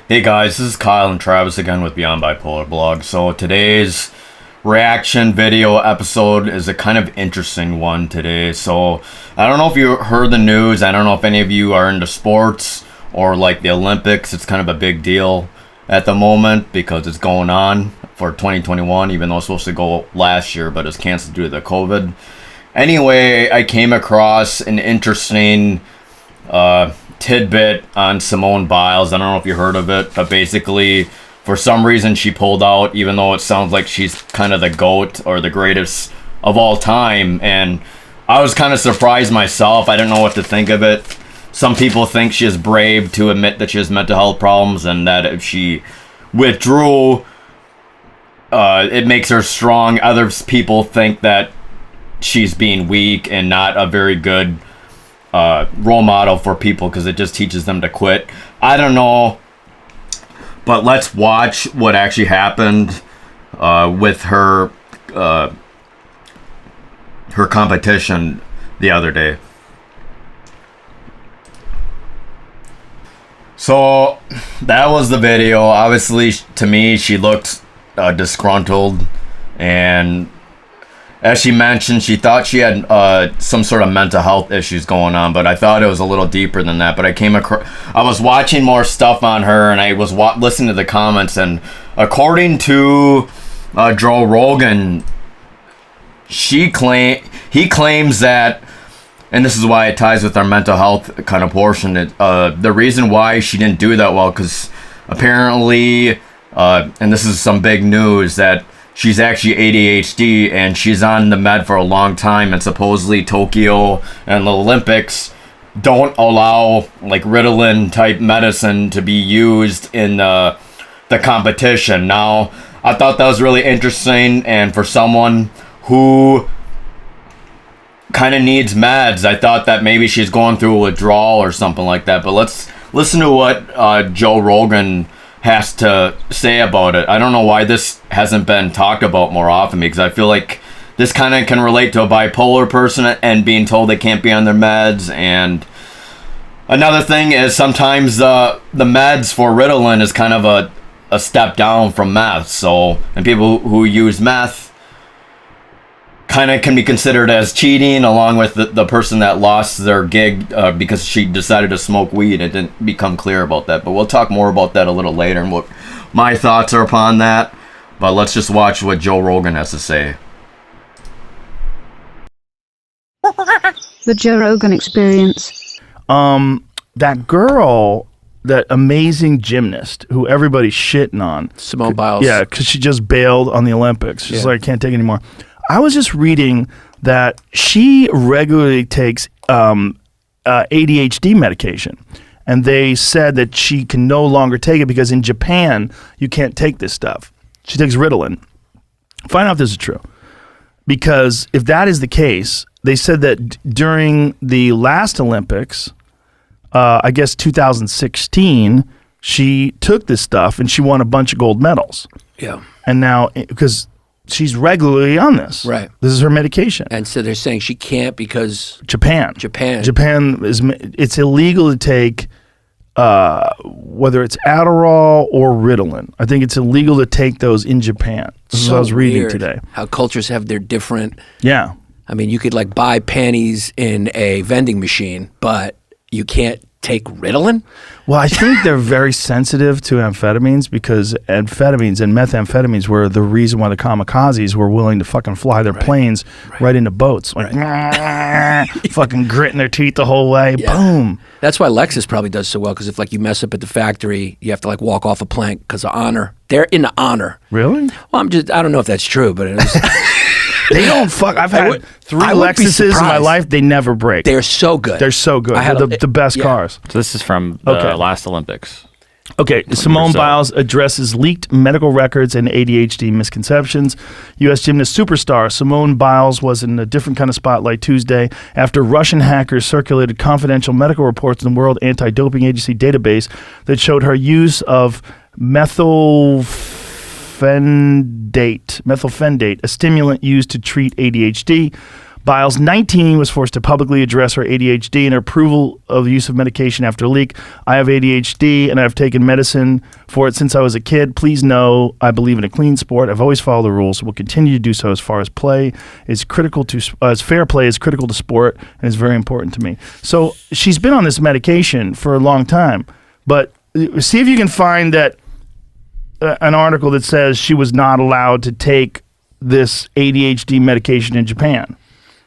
Hey guys, this is Kyle and Travis again with Beyond Bipolar Blog. So today's reaction video episode is a kind of interesting one today. So I don't know if you heard the news. I don't know if any of you are into sports or like the Olympics. It's kind of a big deal at the moment because it's going on for 2021, even though it was supposed to go last year, but it's canceled due to the COVID. Anyway, I came across an interesting tidbit on Simone Biles. I don't know if you heard of it, but basically for some reason she pulled out, even though it sounds like she's kind of the GOAT or the greatest of all time. And I was kind of surprised myself. I didn't know what to think of it. Some people think she is brave to admit that she has mental health problems and that if she withdrew, it makes her strong. Other people think that she's being weak and not a very good role model for people because it just teaches them to quit. I don't know, but let's watch what actually happened with her competition the other day. So that was the video. Obviously, to me, she looked disgruntled, and as she mentioned, she thought she had some sort of mental health issues going on, but I thought it was a little deeper than that. But I was watching more stuff on her, and I was listening to the comments, and according to Joe Rogan, he claims that, and this is why it ties with our mental health kind of portion, the reason why she didn't do that well, because apparently, and this is some big news, that she's actually ADHD and she's on the med for a long time, and supposedly Tokyo and the Olympics don't allow like Ritalin type medicine to be used in the competition. Now, I thought that was really interesting, and for someone who kind of needs meds, I thought that maybe she's going through a withdrawal or something like that. But let's listen to what Joe Rogan has to say about it. I don't know why this hasn't been talked about more often, because I feel like this kind of can relate to a bipolar person and being told they can't be on their meds. And another thing is sometimes the meds for Ritalin is kind of a step down from meth. So, and people who use meth kind of can be considered as cheating, along with the person that lost their gig because she decided to smoke weed. It didn't become clear about that, but we'll talk more about that a little later and what my thoughts are upon that. But let's just watch what Joe Rogan has to say. The Joe Rogan Experience. That girl, that amazing gymnast who everybody's shitting on, Simone Biles. Yeah, because she just bailed on the Olympics. She's like, I can't take it anymore. I was just reading that she regularly takes ADHD medication, and they said that she can no longer take it because in Japan you can't take this stuff. She takes Ritalin. Find out if this is true, because if that is the case, they said that during the last Olympics, I guess 2016, she took this stuff and she won a bunch of gold medals. Yeah. And now, because she's regularly on this. Right. This is her medication. And so they're saying she can't because Japan is, it's illegal to take whether it's Adderall or Ritalin. I think it's illegal to take those in Japan. This is what I was reading weird today. How cultures have their different. Yeah. I mean, you could like buy panties in a vending machine, but you can't take Ritalin? Well, I think they're very sensitive to amphetamines, because amphetamines and methamphetamines were the reason why the kamikazes were willing to fucking fly their planes right into boats. Like, fucking gritting their teeth the whole way. Yeah. Boom. That's why Lexus probably does so well, because if like you mess up at the factory, you have to like walk off a plank because of honor. They're into honor. Really? Well, I don't know if that's true, but it is. They don't fuck. I've had three Lexuses in my life. They never break. They're so good. They're so good. They're the best cars. So this is from the last Olympics. Okay, Simone Biles addresses leaked medical records and ADHD misconceptions. U.S. gymnast superstar Simone Biles was in a different kind of spotlight Tuesday after Russian hackers circulated confidential medical reports in the World Anti-Doping Agency database that showed her use of methylphenidate, a stimulant used to treat ADHD. Biles, 19, was forced to publicly address her ADHD and her approval of the use of medication after a leak. I have ADHD and I've taken medicine for it since I was a kid. Please know I believe in a clean sport. I've always followed the rules, will continue to do so as far as play is critical to, as fair play is critical to sport and is very important to me. So she's been on this medication for a long time, but see if you can find that an article that says she was not allowed to take this ADHD medication in Japan.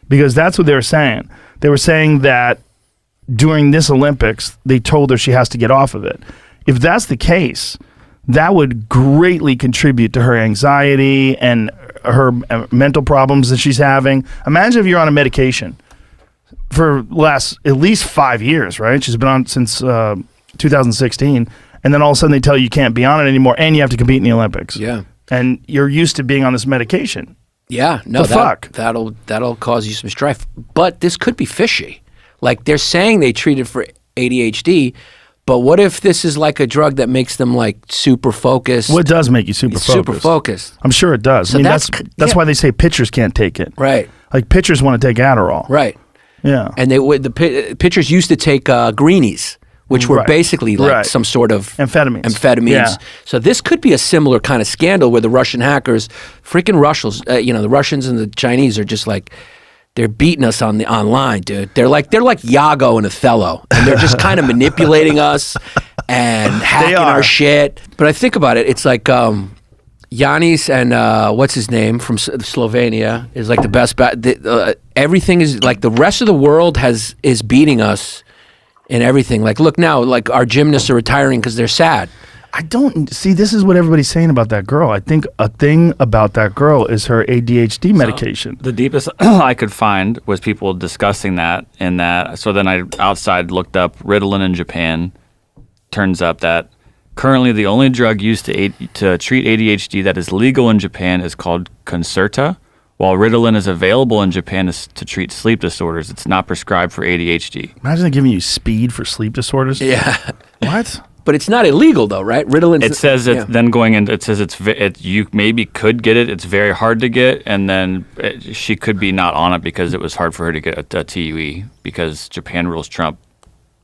Because that's what they were saying. They were saying that during this Olympics, they told her she has to get off of it. If that's the case, that would greatly contribute to her anxiety and her mental problems that she's having. Imagine if you're on a medication for last at least 5 years, right? She's been on since 2016, and then all of a sudden they tell you can't be on it anymore, and you have to compete in the Olympics. Yeah. And you're used to being on this medication. Yeah, no, fuck? That'll cause you some strife. But this could be fishy. Like they're saying they treat it for ADHD, but what if this is like a drug that makes them like super focused? Well, it does make you super focused. Super focused. I'm sure it does. So I mean, that's why they say pitchers can't take it. Right. Like pitchers want to take Adderall. Right. Yeah. And the pitchers used to take greenies, which were basically like some sort of amphetamines. Yeah. So this could be a similar kind of scandal where the Russian hackers, freaking Russians, the Russians and the Chinese are just like, they're beating us on the online, dude. They're like Iago and Othello, and they're just kind of manipulating us and hacking our shit. But I think about it, it's like Yanis and what's his name from Slovenia is like the best. Everything is like the rest of the world is beating us. And everything. Like, look now, like our gymnasts are retiring because they're sad. I don't see. This is what everybody's saying about that girl. I think a thing about that girl is her ADHD medication. The deepest I could find was people discussing that. So then I outside looked up Ritalin in Japan. Turns up that currently the only drug used to treat ADHD that is legal in Japan is called Concerta. While Ritalin is available in Japan to treat sleep disorders, it's not prescribed for ADHD. Imagine they giving you speed for sleep disorders. Yeah. What? But it's not illegal though, right? Ritalin. It says then going into it says you maybe could get it. It's very hard to get, and then she could be not on it because it was hard for her to get a TUE because Japan rules trump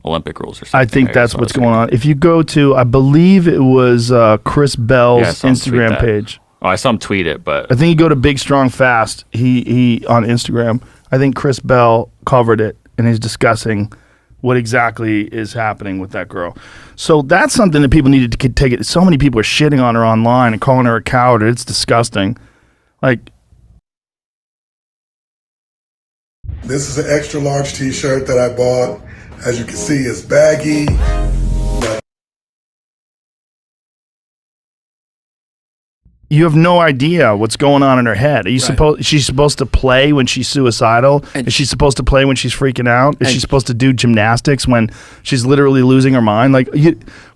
Olympic rules or something. I think that's what's going on. If you go to, I believe it was Chris Bell's Instagram page. Oh, I saw him tweet it, but I think you go to Big Strong Fast. He on Instagram. I think Chris Bell covered it and he's discussing what exactly is happening with that girl. So that's something that people needed to take it. So many people are shitting on her online and calling her a coward. It's disgusting. Like, this is an extra large t-shirt that I bought. As you can see, it's baggy. you have no idea what's going on in her head. Are you she's supposed to play when she's suicidal? Is she supposed to play when she's freaking out? Is she supposed to do gymnastics when she's literally losing her mind? Like,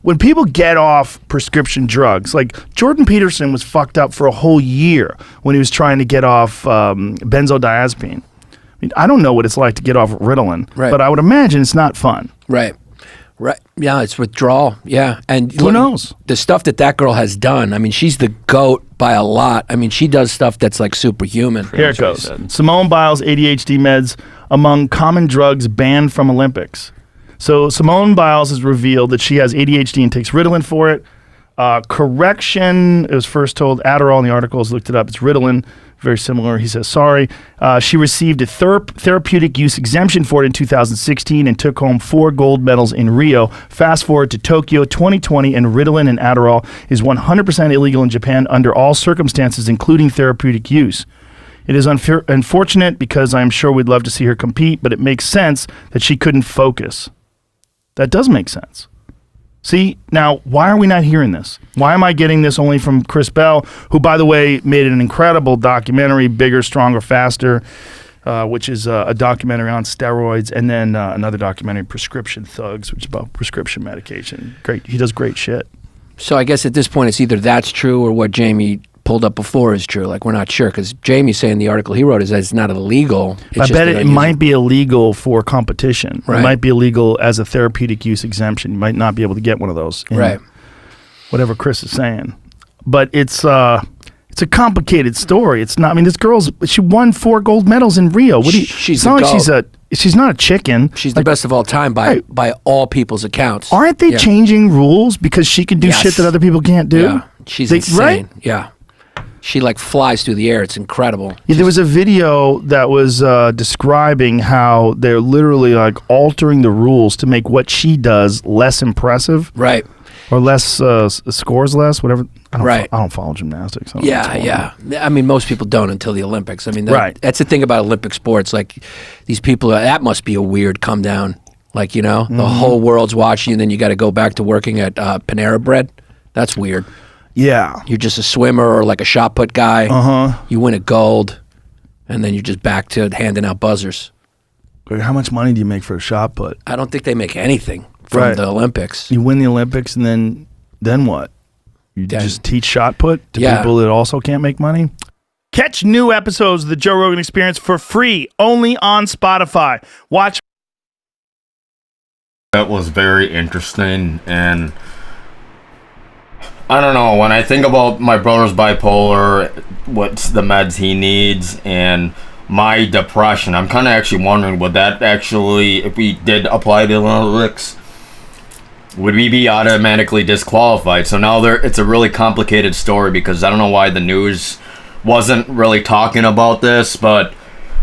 when people get off prescription drugs, like Jordan Peterson was fucked up for a whole year when he was trying to get off benzodiazepine. I mean, I don't know what it's like to get off Ritalin, but I would imagine it's not fun. Right. Yeah, it's withdrawal. Yeah. And who knows? The stuff that girl has done. I mean, she's the GOAT by a lot. I mean, she does stuff that's like superhuman. Here it goes. Simone Biles, ADHD meds among common drugs banned from Olympics. So Simone Biles has revealed that she has ADHD and takes Ritalin for it. Correction, it was first told Adderall in the articles, looked it up. It's Ritalin. Very similar. He says, sorry. She received a therapeutic use exemption for it in 2016 and took home 4 gold medals in Rio. Fast forward to Tokyo 2020, and Ritalin and Adderall is 100% illegal in Japan under all circumstances, including therapeutic use. It is unfortunate because I'm sure we'd love to see her compete, but it makes sense that she couldn't focus. That does make sense. See, now, why are we not hearing this? Why am I getting this only from Chris Bell, who, by the way, made an incredible documentary, Bigger, Stronger, Faster, which is a documentary on steroids, and then another documentary, Prescription Thugs, which is about prescription medication. Great. He does great shit. So I guess at this point, it's either that's true or what Jamie pulled up before is true. Like, we're not sure, because Jamie's saying the article he wrote is that it's not illegal. I bet it might be illegal for competition. Right. It might be illegal as a therapeutic use exemption. You might not be able to get one of those. Right. Whatever Chris is saying. But it's It's a complicated story. It's not. I mean, she won 4 gold medals in Rio. What do you? She's it's not the like she's not a chicken. She's the best of all time by all people's accounts. Aren't they changing rules because she can do shit that other people can't do? Yeah, she's insane. Right? Yeah. She like flies through the air. It's incredible. Yeah, there was a video that was describing how they're literally like altering the rules to make what she does less impressive. Right. Or less scores less, whatever. I don't follow gymnastics. Yeah. I mean, most people don't until the Olympics. I mean, right. That's the thing about Olympic sports. Like, these people, that must be a weird come down. Like, you know, the whole world's watching, and then you got to go back to working at Panera Bread. That's weird. Yeah. You're just a swimmer or like a shot put guy. You win a gold, and then you're just back to handing out buzzers. How much money do you make for a shot put? I don't think they make anything from the Olympics. You win the Olympics, and then what? You just teach shot put to people that also can't make money? Catch new episodes of the Joe Rogan Experience for free, only on Spotify. Watch. That was very interesting, and I don't know, when I think about my brother's bipolar, what's the meds he needs, and my depression, I'm kind of actually wondering, would that actually, if we did apply the Olympics, would we be automatically disqualified? So now it's a really complicated story, because I don't know why the news wasn't really talking about this, but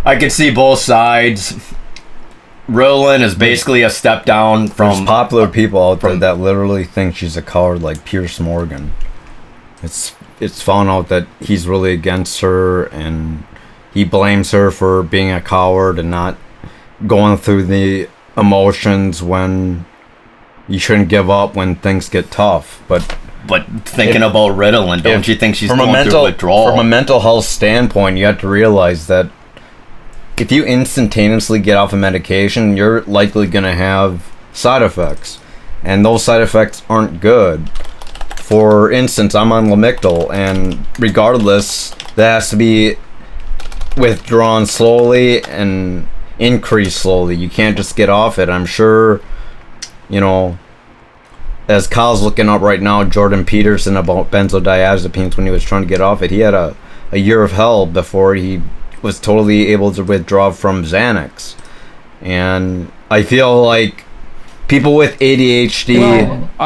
I could see both sides. Ritalin is basically a step down from... There's popular people out there that literally think she's a coward, like Piers Morgan. It's found out that he's really against her, and he blames her for being a coward and not going through the emotions when you shouldn't give up when things get tough. But thinking about Ritalin, don't you think she's going through withdrawal? From a mental health standpoint, you have to realize that if you instantaneously get off a medication, you're likely going to have side effects. And those side effects aren't good. For instance, I'm on Lamictal, and regardless, that has to be withdrawn slowly and increased slowly. You can't just get off it. I'm sure, you know, as Kyle's looking up right now, Jordan Peterson, about benzodiazepines when he was trying to get off it, he had a year of hell before he was totally able to withdraw from Xanax. And I feel like people with ADHD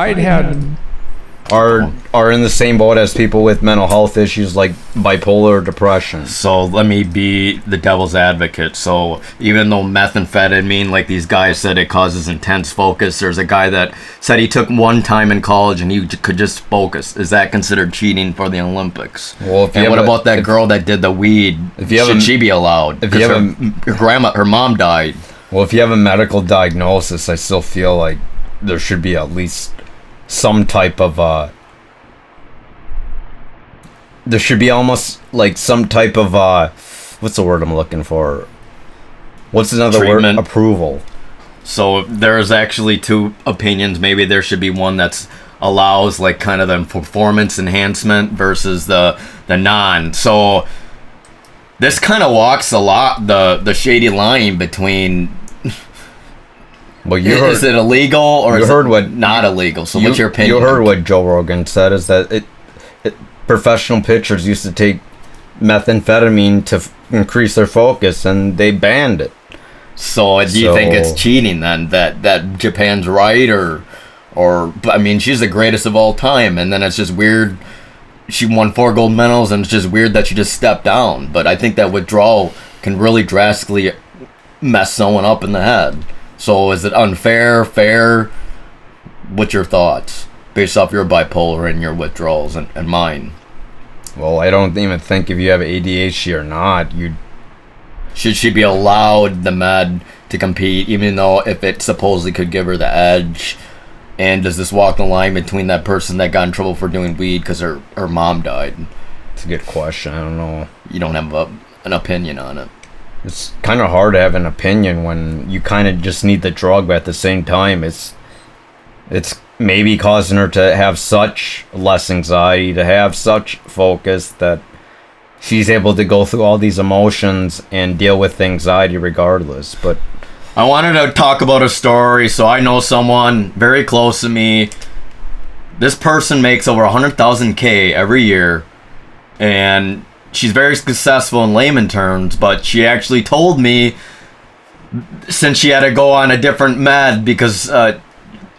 are in the same boat as people with mental health issues like bipolar or depression. So let me be the devil's advocate. So even though methamphetamine, like these guys said, it causes intense focus, there's a guy that said he took one time in college and he could just focus. Is that considered cheating for the Olympics? Well, and what about that girl that did the weed? Should she be allowed? Because her mom died. Well, if you have a medical diagnosis, I still feel like there should be at least some type of there should be almost like some type of what's the word I'm looking for? What's another treatment word? Approval. So there's actually two opinions. Maybe there should be one that's allows like kind of the performance enhancement versus the non. So this kind of walks a lot the shady line between. Well, is it illegal or is it not illegal? So what's your opinion? You heard what Joe Rogan said, is that professional pitchers used to take methamphetamine to increase their focus, and they banned it. So do you think it's cheating then that Japan's right, or I mean, she's the greatest of all time, and then it's just weird. She won 4 gold medals, and it's just weird that she just stepped down. But I think that withdrawal can really drastically mess someone up in the head. So is it unfair, fair? What's your thoughts based off your bipolar and your withdrawals and mine? Well, I don't even think if you have ADHD or not, should she be allowed the med to compete, even though if it supposedly could give her the edge? And does this walk the line between that person that got in trouble for doing weed because her mom died? It's a good question. I don't know. You don't have an opinion on it. It's kind of hard to have an opinion when you kind of just need the drug, but at the same time, it's maybe causing her to have such less anxiety, to have such focus that she's able to go through all these emotions and deal with anxiety regardless. But I wanted to talk about a story. So I know someone very close to me. This person makes over 100,000 K every year, and she's very successful in layman terms, but she actually told me, since she had to go on a different med because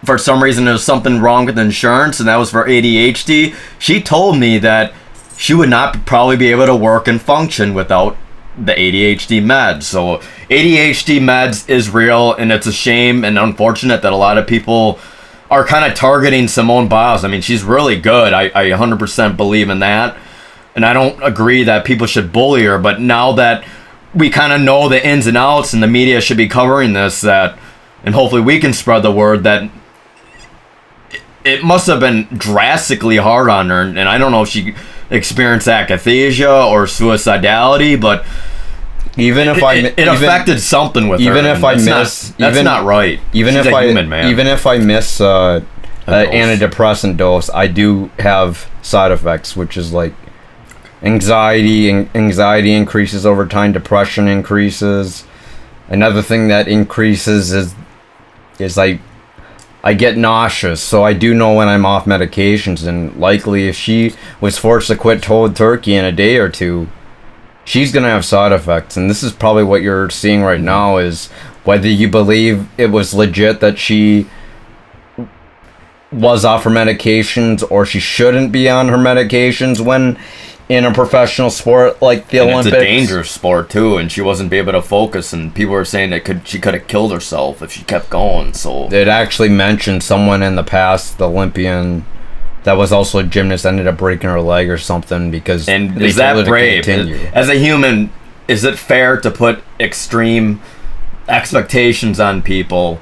for some reason there was something wrong with insurance, and that was for ADHD, she told me that she would not probably be able to work and function without the ADHD meds. So ADHD meds is real, and it's a shame and unfortunate that a lot of people are kind of targeting Simone Biles. I mean, she's really good. I 100% believe in that, and I don't agree that people should bully her. But now that we kind of know the ins and outs, and the media should be covering this, that, and hopefully we can spread the word that it must have been drastically hard on her, and I don't know if she experienced akathisia or suicidality, but even if it affected something with her. Even if I miss, that's not right. Even She's if a human, man. even if I miss an antidepressant dose, I do have side effects, which is like anxiety. Anxiety increases over time. Depression increases. Another thing that increases is I get nauseous, so I do know when I'm off medications, and likely if she was forced to quit cold turkey in a day or two, she's gonna have side effects. And this is probably what you're seeing right now, is whether you believe it was legit that she was off her medications or she shouldn't be on her medications when in a professional sport like the Olympics. It's a dangerous sport too, and she wasn't be able to focus, and people were saying that she could have killed herself if she kept going. So it actually mentioned someone in the past, the Olympian that was also a gymnast, ended up breaking her leg or something because and they is told her that to brave? continue. As a human, is it fair to put extreme expectations on people?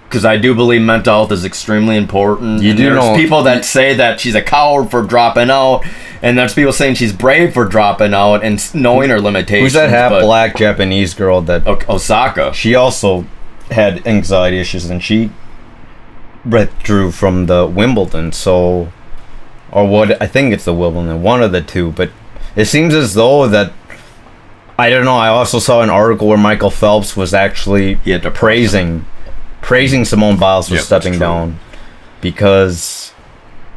Because I do believe mental health is extremely important. You do there's know people that say that she's a coward for dropping out, and there's people saying she's brave for dropping out and knowing her limitations. Who's that half-black Japanese girl that... Osaka. She also had anxiety issues, and she withdrew from the Wimbledon, so... Or what? I think it's the Wimbledon, one of the two, but it seems as though that... I don't know, I also saw an article where Michael Phelps was actually praising Simone Biles for stepping down, because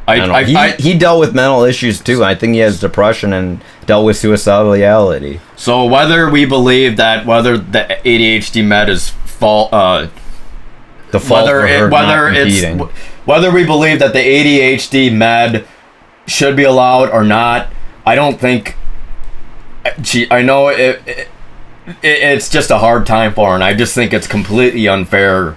he dealt with mental issues too. I think he has depression and dealt with suicidality. So whether we believe that whether the ADHD med is whether we believe that the ADHD med should be allowed or not, I don't think. I know it's just a hard time for her, and I just think it's completely unfair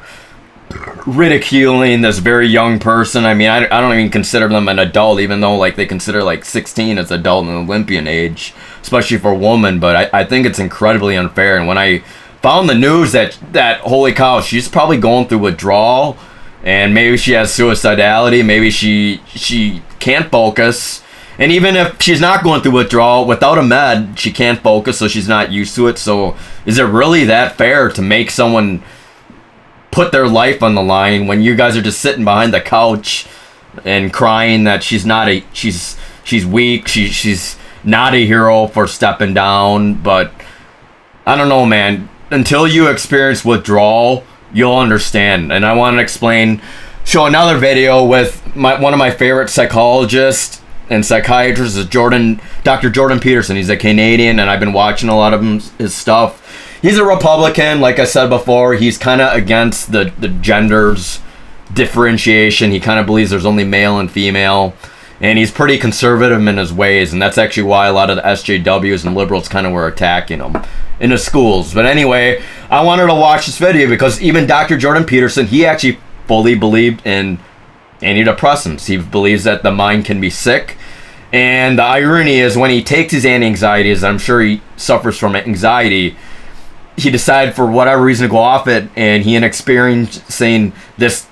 ridiculing this very young person. I mean, I don't even consider them an adult, even though like they consider like 16 as adult and Olympian age, especially for a woman. But I think it's incredibly unfair. And when I found the news that holy cow, she's probably going through withdrawal, and maybe she has suicidality, maybe she can't focus. And even if she's not going through withdrawal, without a med, she can't focus, so she's not used to it. So is it really that fair to make someone put their life on the line when you guys are just sitting behind the couch and crying that she's weak, she's not a hero for stepping down? But I don't know, man. Until you experience withdrawal, you'll understand. And I want to show another video with one of my favorite psychologists and psychiatrist is Dr. Jordan Peterson. He's a Canadian, and I've been watching a lot of his stuff. He's a Republican, like I said before. He's kind of against the genders differentiation. He kind of believes there's only male and female, and he's pretty conservative in his ways, and that's actually why a lot of the SJWs and liberals kind of were attacking him in the schools. But anyway, I wanted to watch this video because even Dr. Jordan Peterson, he actually fully believed in antidepressants. He believes that the mind can be sick. And the irony is when he takes his anti-anxieties, I'm sure he suffers from anxiety, he decided for whatever reason to go off it, and he experiencing this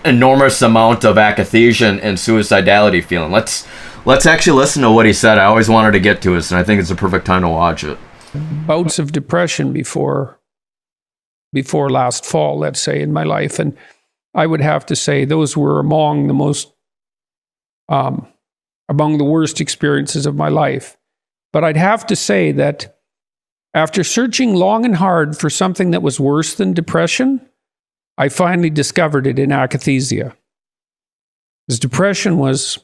enormous amount of akathisia and suicidality feeling. Let's actually listen to what he said. I always wanted to get to this, and I think it's a perfect time to watch it. Bouts of depression before last fall, let's say, in my life, and I would have to say those were among the worst experiences of my life. But I'd have to say that after searching long and hard for something that was worse than depression, I finally discovered it in akathisia. Because depression was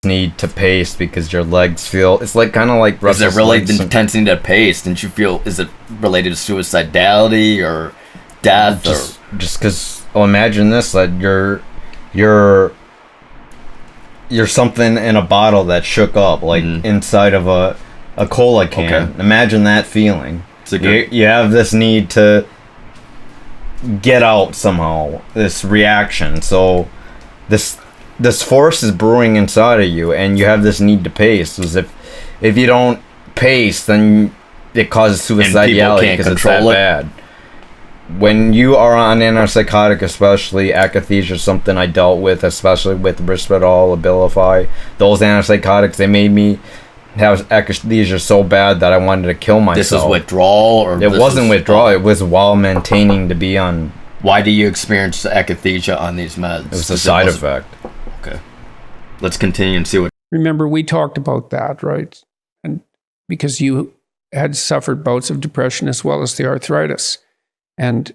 need to pace because your legs feel, it's like kind of like is it really the intensity to pace? Didn't you feel, is it related to suicidality or death? Just because, imagine this, that you're something in a bottle that shook up, like inside of a cola can. Okay. Imagine that feeling. You have this need to get out somehow, this reaction. So this force is brewing inside of you, and you have this need to pace. As if you don't pace, then it causes suicidality because it's that bad. When you are on antipsychotic, especially akathisia, something I dealt with, especially with Risperdal, Abilify, those antipsychotics, they made me have akathisia so bad that I wanted to kill myself. This is withdrawal, or it wasn't withdrawal. It was while maintaining to be on. Why do you experience akathisia on these meds? It was a side effect. Okay, let's continue and see what. Remember, we talked about that, right? And because you had suffered bouts of depression as well as the arthritis, and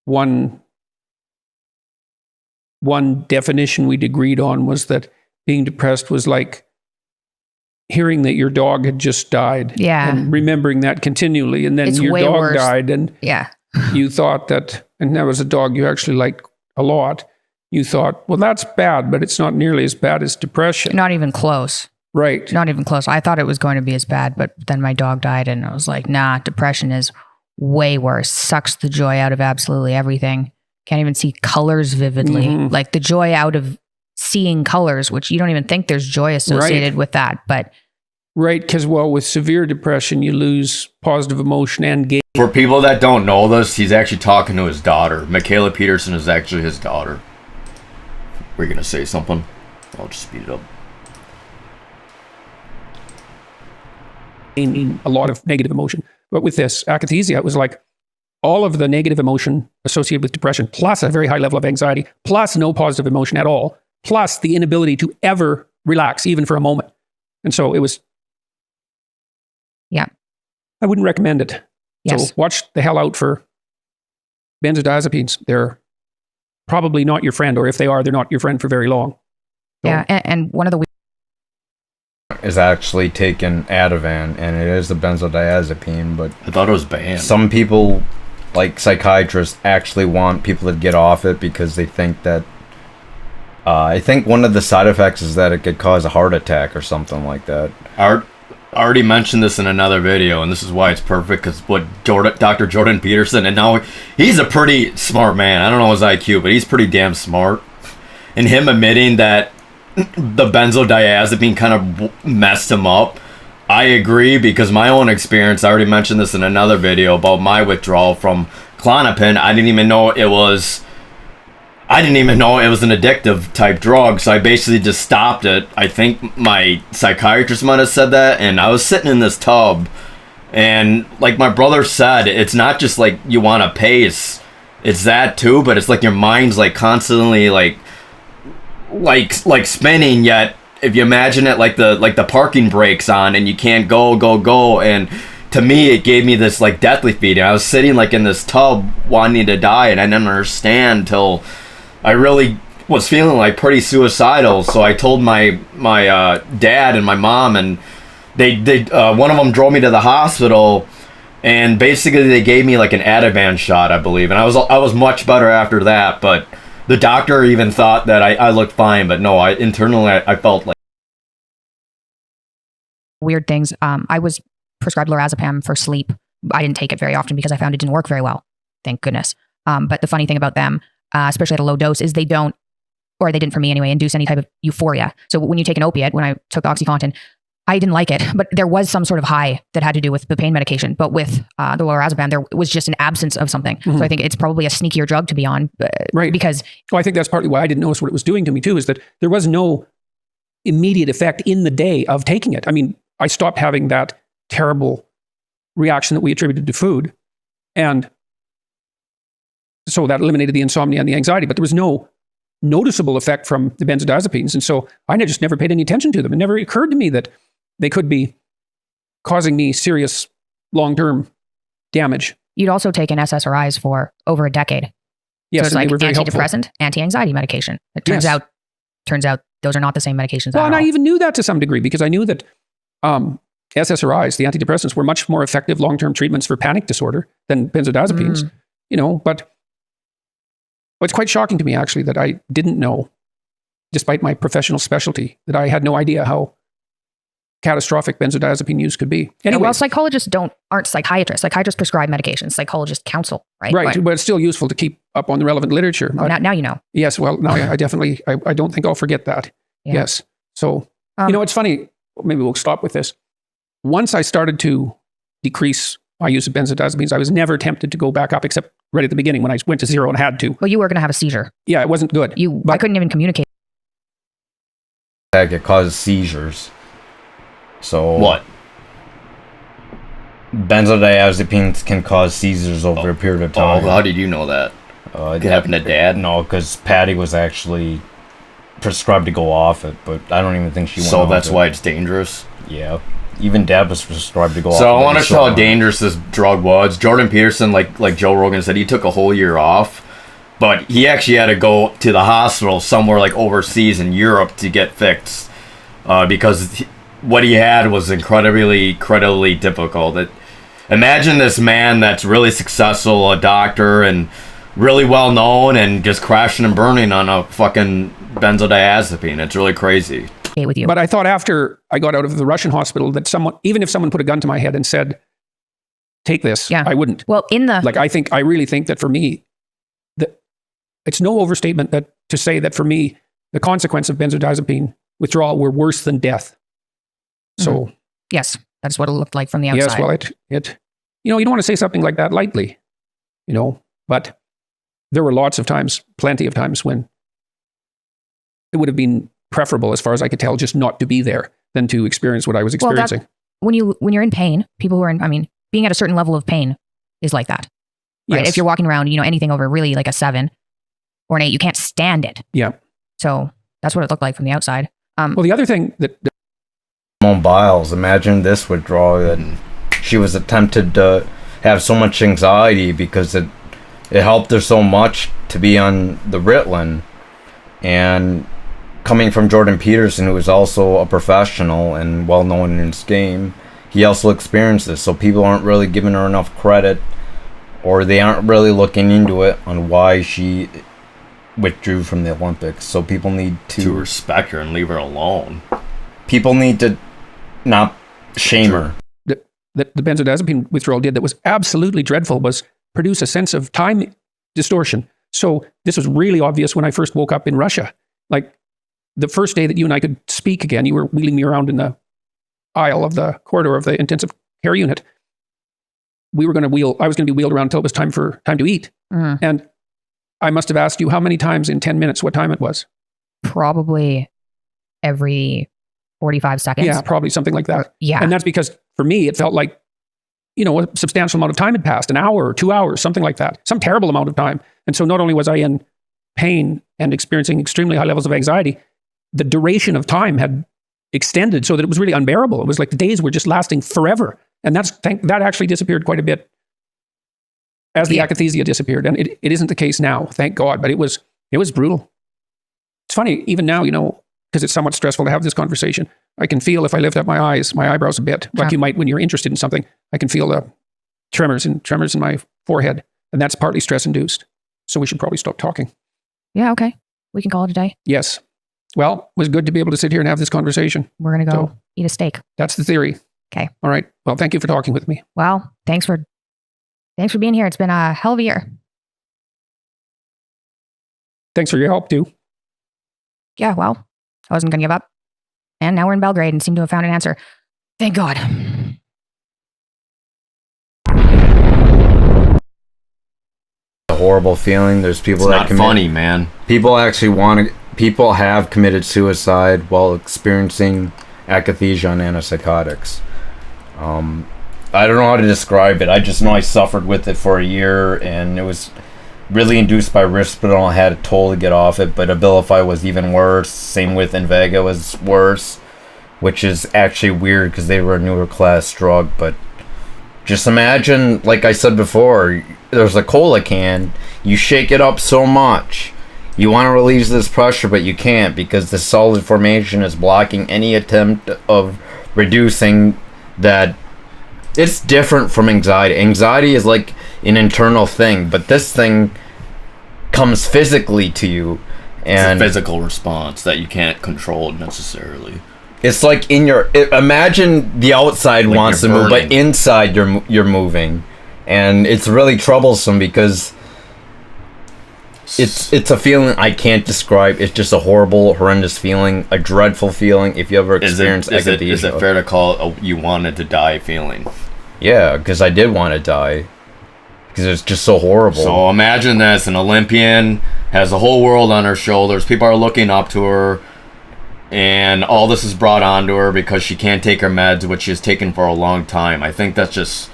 one definition we'd agreed on was that being depressed was like hearing that your dog had just died, and remembering that continually, and then your dog died, and you thought that, and that was a dog you actually liked a lot. You thought, well, that's bad, but it's not nearly as bad as depression. Not even close. Right. Not even close. I thought it was going to be as bad, but then my dog died, and I was like, nah, depression is way worse. Sucks the joy out of absolutely everything. Can't even see colors vividly. Mm-hmm. Like the joy out of seeing colors, which you don't even think there's joy associated with that, but. Right, because, well, with severe depression, you lose positive emotion and gain. For people that don't know this, he's actually talking to his daughter. Michaela Peterson is actually his daughter. We're going to say something. I'll just speed it up. A lot of negative emotion. But with this akathisia, it was like all of the negative emotion associated with depression, plus a very high level of anxiety, plus no positive emotion at all, plus the inability to ever relax, even for a moment. And so it was... Yeah. I wouldn't recommend it. Yes. So watch the hell out for benzodiazepines. They're probably not your friend, or if they are, they're not your friend for very long. So, yeah, and one of the... is actually taking Ativan, and it is a benzodiazepine, but... I thought it was banned. Some people, like psychiatrists, actually want people to get off it because they think that... I think one of the side effects is that it could cause a heart attack or something like that. I already mentioned this in another video, and this is why it's perfect, because what Dr. Jordan Peterson, and now he's a pretty smart man. I don't know his IQ, but he's pretty damn smart. And him admitting that the benzodiazepine kind of messed him up, I agree, because my own experience, I already mentioned this in another video about my withdrawal from Klonopin. I didn't even know it was an addictive type drug, so I basically just stopped it. I think my psychiatrist might have said that, and I was sitting in this tub, and like my brother said, it's not just like you want to pace, it's that too, but it's like your mind's like constantly like spinning, yet if you imagine it like the parking brakes on and you can't go, and to me it gave me this like deathly feeling. I was sitting like in this tub wanting to die, and I didn't understand till I really was feeling like pretty suicidal. So I told my dad and my mom, and they one of them drove me to the hospital, and basically they gave me like an Ativan shot, I believe, and I was much better after that. But the doctor even thought that I looked fine, but no, internally I felt like weird things. I was prescribed lorazepam for sleep. I didn't take it very often because I found it didn't work very well. Thank goodness. But the funny thing about them, especially at a low dose, is they don't, or they didn't for me anyway, induce any type of euphoria. So when you take an opiate, when I took OxyContin, I didn't like it, but there was some sort of high that had to do with the pain medication. But with the lorazepam, there was just an absence of something. Mm-hmm. So I think it's probably a sneakier drug to be on. Right. Because... Well, I think that's partly why I didn't notice what it was doing to me too, is that there was no immediate effect in the day of taking it. I mean, I stopped having that terrible reaction that we attributed to food. And so that eliminated the insomnia and the anxiety, but there was no noticeable effect from the benzodiazepines. And so I just never paid any attention to them. It never occurred to me that they could be causing me serious long-term damage. You'd also taken SSRIs for over a decade. Yes, so it's like they were very antidepressant, helpful. Anti-anxiety medication. It turns out turns out those are not the same medications. Well, at and I all. even knew that to some degree because I knew that SSRIs, the antidepressants, were much more effective long-term treatments for panic disorder than benzodiazepines. You know, but it's quite shocking to me actually that I didn't know, despite my professional specialty, that I had no idea how catastrophic benzodiazepine use could be. Anyway, Well, psychologists aren't psychiatrists. Psychiatrists prescribe medications. Psychologists counsel, right? right, but it's still useful to keep up on the relevant literature. Oh, now you know. Yes, well, now I definitely, I don't think I'll forget that. Yeah. Yes. So, you know, it's funny, maybe we'll stop with this. Once I started to decrease my use of benzodiazepines, I was never tempted to go back up, except right at the beginning when I went to zero and had to. Well, you were going to have a seizure. Yeah, it wasn't good. I couldn't even communicate. It causes seizures. So What? Benzodiazepines can cause seizures over a period of Oh, time. how did you know that? It happened to Dad? No, because Patty was actually prescribed to go off it, but I don't even think she went So off that's it. why it's dangerous. Yeah. Even Dad was prescribed to go off it. So I want to He show saw how it. dangerous this drug was. Jordan Peterson, like Joe Rogan said, he took a whole year off, but he actually had to go to the hospital somewhere like overseas in Europe to get fixed because what he had was incredibly difficult. Imagine this man that's really successful, a doctor, and really well known, and just crashing and burning on a fucking benzodiazepine. It's really crazy. With you. But I thought after I got out of the Russian hospital that even if someone put a gun to my head and said, take this, Yeah. I wouldn't. Well, I really think that for me, it's no overstatement that to say that for me, the consequence of benzodiazepine withdrawal were worse than death. So yes, that's what it looked like from the outside. yes, well, it you know, you don't want to say something like that lightly, you know, but there were plenty of times when it would have been preferable, as far as I could tell, just not to be there than to experience what I was experiencing. When you're in pain, people who are being at a certain level of pain is like that. Right? Yes. If you're walking around, anything over really like a 7 or an 8, you can't stand it. Yeah. So that's what it looked like from the outside. Well, the other thing that Simone Biles, imagine this withdrawal that she was attempted to have so much anxiety because it helped her so much to be on the Ritalin. And coming from Jordan Peterson, who is also a professional and well known in his game, he also experienced this. So people aren't really giving her enough credit, or they aren't really looking into it on why she withdrew from the Olympics. So people need to respect her and leave her alone. People need to not shame her. that the benzodiazepine withdrawal did that was absolutely dreadful was produce a sense of time distortion. So this was really obvious when I first woke up in Russia. Like the first day that you and I could speak again, you were wheeling me around in the aisle of the corridor of the intensive care unit. I was going to be wheeled around until it was time to eat. Mm-hmm. And I must have asked you how many times in 10 minutes what time it was. Probably every 45 seconds. Yeah, probably something like that. Yeah. And that's because for me, it felt like, a substantial amount of time had passed, an hour or 2 hours, something like that, some terrible amount of time. And so not only was I in pain and experiencing extremely high levels of anxiety, the duration of time had extended so that it was really unbearable. It was like the days were just lasting forever. And that actually disappeared quite a bit as the akathisia disappeared. And it isn't the case now, thank God, but it was brutal. It's funny, even now, because it's somewhat stressful to have this conversation, I can feel if I lift up my eyebrows a bit, like you might when you're interested in something, I can feel the tremors in my forehead. And that's partly stress induced. So we should probably stop talking. Yeah, okay. We can call it a day. Yes. Well, it was good to be able to sit here and have this conversation. We're going to go eat a steak. That's the theory. Okay. All right. Well, thank you for talking with me. Well, thanks for being here. It's been a hell of a year. Thanks for your help too. Yeah, well, I wasn't going to give up. And now we're in Belgrade and seem to have found an answer. Thank God. A horrible feeling. There's people It's that not commit. funny, man. People actually people have committed suicide while experiencing akathisia on antipsychotics. I don't know how to describe it. I just know I suffered with it for a year, and it was really induced by Risperdal. I had a toll to get off it, but Abilify was even worse. Same with Invega was worse, which is actually weird because they were a newer class drug. But just imagine, like I said before, there's a cola can. You shake it up so much, You want to release this pressure, but you can't because the solid formation is blocking any attempt of reducing that. It's different from anxiety. Anxiety is like an internal thing, but this thing comes physically to you. And it's a physical response that you can't control necessarily. It's like in your... Imagine the outside like wants to move, but inside you're moving. And it's really troublesome because... It's a feeling I can't describe. It's just a horrible, horrendous feeling, a dreadful feeling. If you ever experienced akathisia, is it fair to call it a you wanted to die feeling? Yeah, because I did want to die. Because it's just so horrible. So imagine this: an Olympian has the whole world on her shoulders. People are looking up to her, and all this is brought onto her because she can't take her meds, which she's taken for a long time. I think that's just...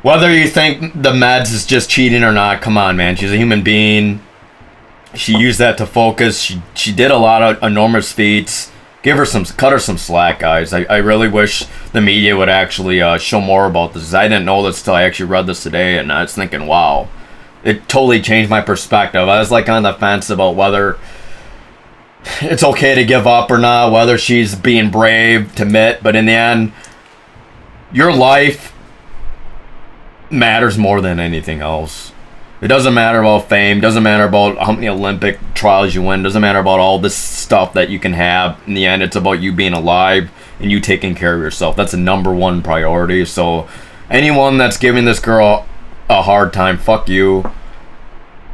Whether you think the meds is just cheating or not, come on, man. She's a human being. She used that to focus. She did a lot of enormous feats. Cut her some slack, guys. I really wish the media would actually show more about this. I didn't know this till I actually read this today, and I was thinking, wow, it totally changed my perspective. I was like on the fence about whether it's okay to give up or not, whether she's being brave to admit, but in the end, your life matters more than anything else. It doesn't matter about fame, doesn't matter about how many Olympic trials you win, doesn't matter about all this stuff that you can have. In the end, it's about you being alive and you taking care of yourself. That's the number one priority. So anyone that's giving this girl a hard time, fuck you.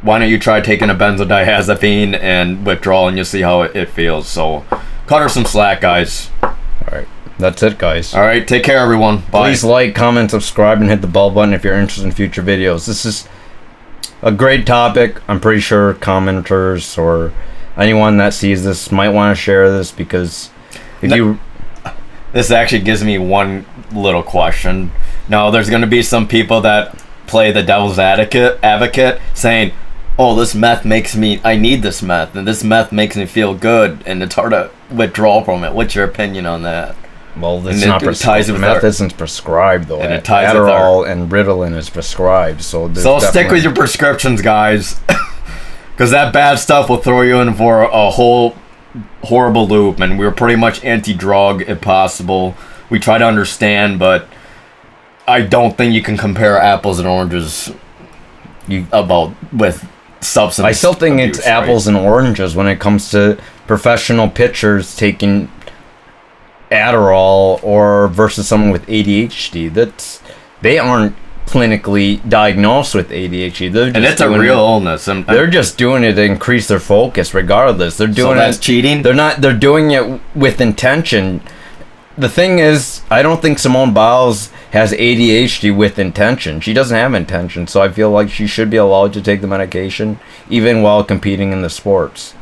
Why don't you try taking a benzodiazepine and withdrawal and you'll see how it feels. So cut her some slack, guys. Alright. That's it, guys. Alright, take care, everyone. Bye. Please like, comment, subscribe, and hit the bell button if you're interested in future videos. This is a great topic. I'm pretty sure commenters or anyone that sees this might want to share this because This actually gives me one little question. Now, there's going to be some people that play the devil's advocate saying, oh, this meth I need this meth, and this meth makes me feel good, and it's hard to withdraw from it. What's your opinion on that? Well, it's not prescribed. Meth isn't prescribed, though. And it ties Adderall and Ritalin is prescribed, so stick with your prescriptions, guys, because that bad stuff will throw you in for a whole horrible loop. And we're pretty much anti-drug if possible. We try to understand, but I don't think you can compare apples and oranges with substance. I still think abuse, it's apples and oranges when it comes to professional pitchers taking Adderall or versus someone with ADHD. They aren't clinically diagnosed with ADHD. And it's a real illness. They're just doing it to increase their focus regardless. They're doing that's cheating? They're doing it with intention. The thing is, I don't think Simone Biles has ADHD with intention. She doesn't have intention, so I feel like she should be allowed to take the medication even while competing in the sports.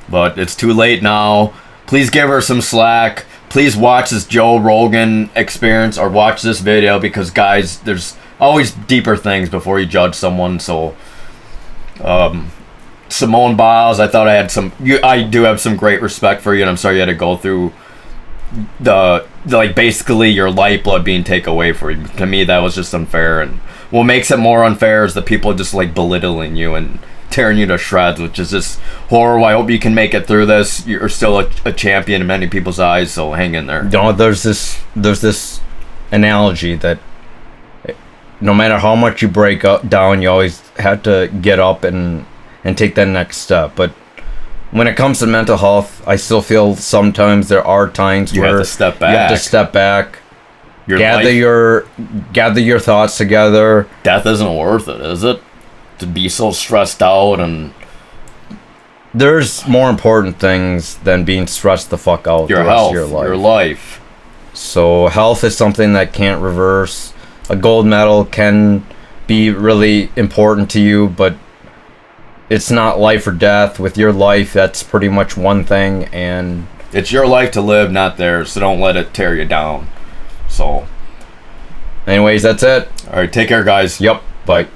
But it's too late now. Please give her some slack. Please watch this Joe Rogan experience or watch this video because, guys, there's always deeper things before you judge someone. So, Simone Biles, I thought I do have some great respect for you, and I'm sorry you had to go through basically your lifeblood being taken away from you. To me, that was just unfair. And what makes it more unfair is the people just belittling you and tearing you to shreds, which is just horrible. I hope you can make it through this. You're still a champion in many people's eyes, so hang in there. There's this analogy that no matter how much you break down, you always have to get up and take that next step. But when it comes to mental health, I still feel sometimes there are times where you have to step back. You have to step back, gather your thoughts together. Death isn't worth it, is it? To be so stressed out, and there's more important things than being stressed the fuck out. Your health, your life. So health is something that can't reverse. A gold medal can be really important to you, but it's not life or death. With your life, that's pretty much one thing, and it's your life to live, not theirs, so don't let it tear you down. So anyways, that's it. All right, take care, guys. Yep, bye.